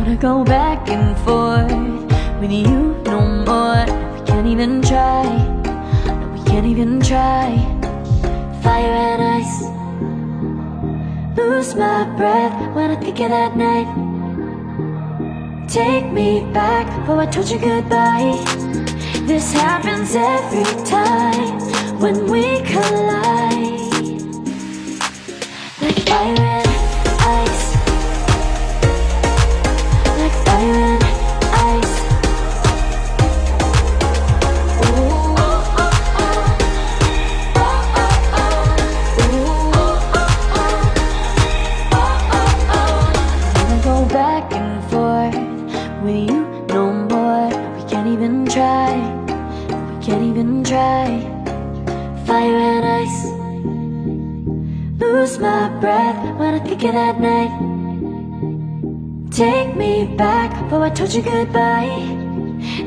wanna go back and forth with you no more. We can't even try, no, we can't even try. Fire and ice, lose my breath when I think of that night. Take me back, oh I told you goodbye. This happens every time when we collide. Like fire and ice, like fire and ice. Ooh, oh, oh, oh. Oh, oh, oh. Ooh, oh, oh, oh. Oh, oh, oh. I wanna go back and forth with you no more. We can't even try, we can't even try. Fire and ice, lose my breath when I think of that night. Take me back, oh I told you goodbye.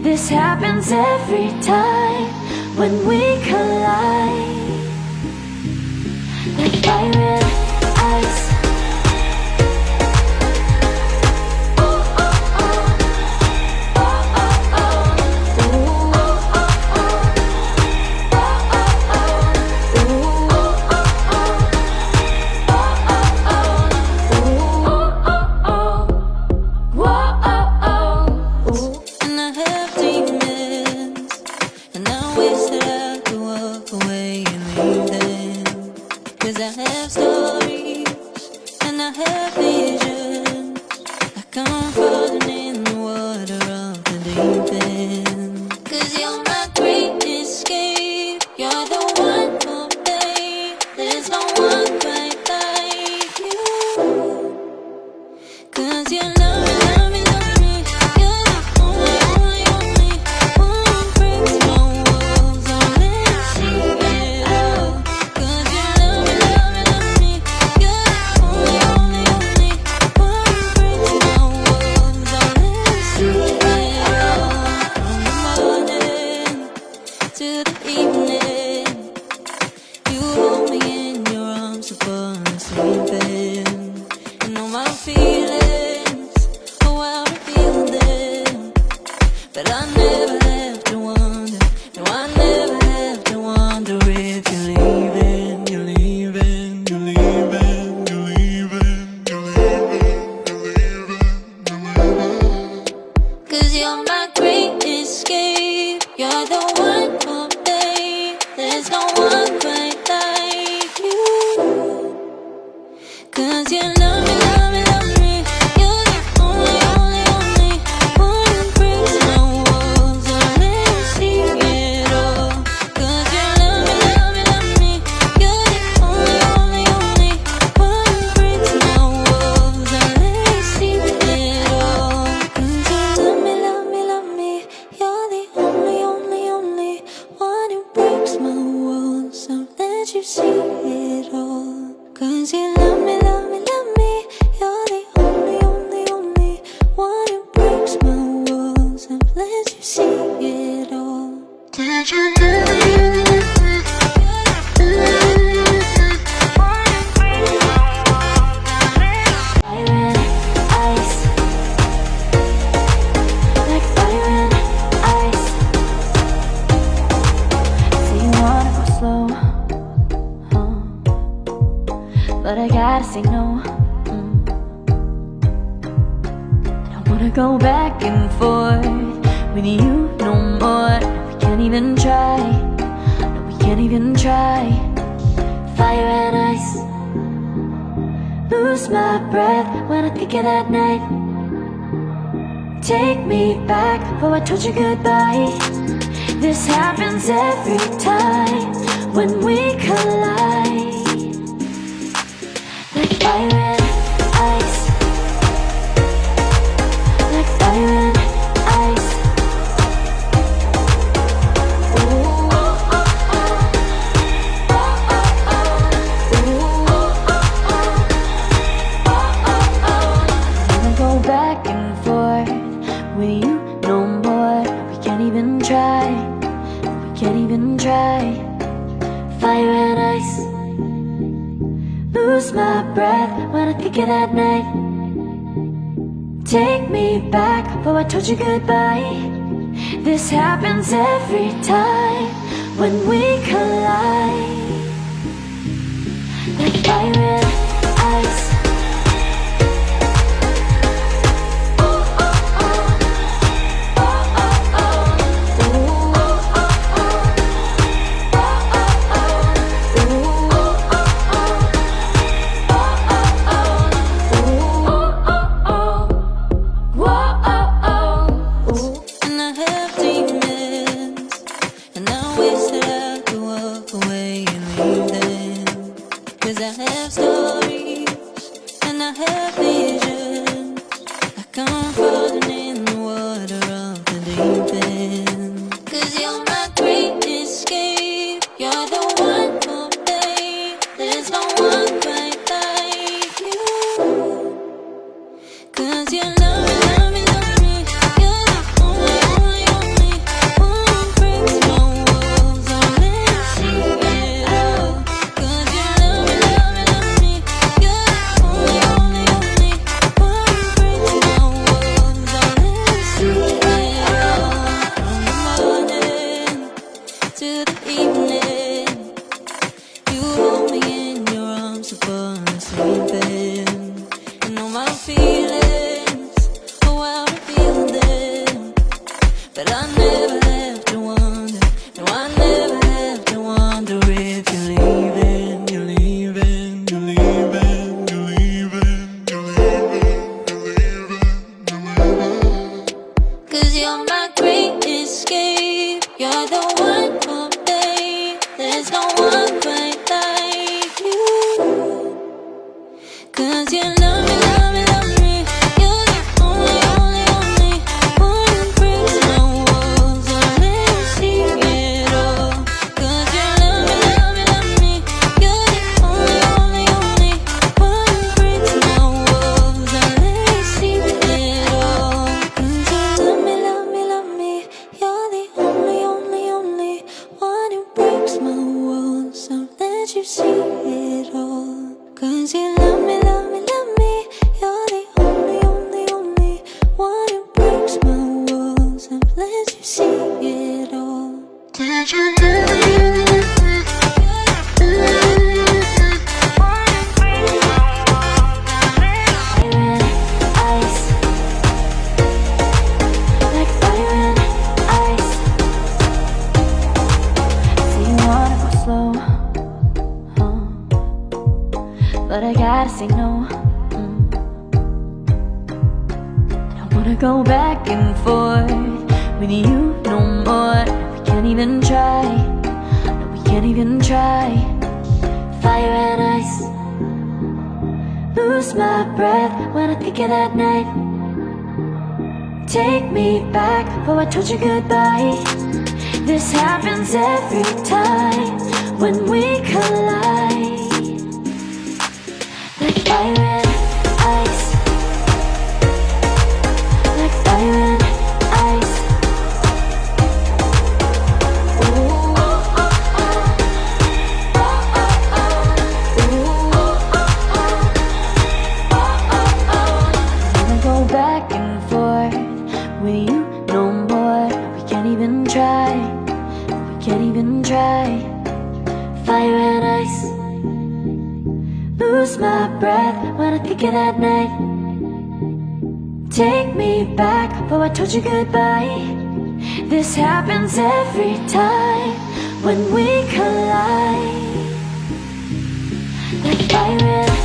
This happens every time when we collide. Like fire and ice. Cause I have stories and I have visions, like I'm falling in the water of the deep end. Cause you're my great escape, you're the one for me. There's no one quite like you. Cause you love me, love me, love me. You're the only, only, only one who breaks my walls. I'll let you see it all. Cause you love me, love me, love me. You're the only, only, only one who breaks my walls. I'll let you see it all. From the morning to the evening, you hold me in your arms before I'm sleeping. And all my feelings, oh I reveal them. But I never have to wonder, no I never have to wonder if you're leaving, you're leaving, you're leaving, you're leaving, you're leaving, you're leaving, you're leaving. Cause you're my great escape, you're the one for me. There's no one quite like you. Cause you love me, love me, love me. You're the only, only, only one who breaks my walls. I'll let you see it all. Cause you love me, love me, love me. You're the only, only, only one who breaks my walls. I'll let you see it all. Cause you love me, love me, love me. You're the only, only, only one who breaks my walls. I'll let you see it all. Cause you love me, love me, love me. You're the only, only, only one who breaks my walls. I'll let you see it all. Did you Fire and ice, like fire and ice. Say you wanna go slow, but I gotta say no. I don't wanna go back and forth with you no more. We can't even try, no, we can't even try. Fire and ice, lose my breath when I think of that night. Take me back, oh I told you goodbye. This happens every time when we collide. Like fire and ice, like fire and ice. Ooh, oh, oh, oh. Oh, oh, oh. Ooh, oh, oh, oh. Oh, oh, oh. I wanna go back and forth with you no more. We can't even try, we can't even try. Fire and ice, lose my breath when I think of that night. Take me back before I told you goodbye. This happens every time when we collide. Like fire and ice. Cause I have stories and I have visions, like I'm falling in the water of the deep end. Cause you're my great escape, you're the one for me. There's no one quite like you. Cause you love me, love me, love me. You're the only, only, only one who breaks my walls. I'll never see it all. Cause you love me, love me, love me. You're the only, only, only one who breaks my walls. I'll never see it all. From the morning to the evening, you hold me in your arms upon the sleeping. You know my feelings, oh how I feel them. But I never have to wonder, no I never have to wonder if you're leaving, you're leaving, you're leaving, you're leaving, you're leaving, you're leaving, you're leaving. Cause you're my great escape, you're the one for me. There's no one quite like you. Cause you love me, love me, love me. You're the only, only, only one who breaks my walls. I'll never see it all. Cause you love me, love me, love me. You're the only, only, only one who breaks my walls. I'll never see it all. Cause you love me, love me, love me. You're the only, only, only one who breaks my walls. I'll let you see it all. Cause you love me, love me, love me. You're the only, only, only one who breaks my walls. I've let you see it all. Did you know Ice, like fire and ice. Say you wanna go slow, but I gotta say no. I don't wanna go back and forth with you no more. We can't even try, no we can't even try. Fire and ice. Lose my breath when I think of that night. Take me back before I told you goodbye. This happens every time when we collide. Like fire and ice. Like fire and ice. Ooh, oh, oh, oh. Oh, oh, oh. Ooh, oh, oh, oh. Oh, oh, oh. I wanna go back and forth with you no more. We can't even try, we can't even try. Fire and ice. Lose my breath when I think of that night. Take me back before I told you goodbye. This happens every time when we collide. Like fire and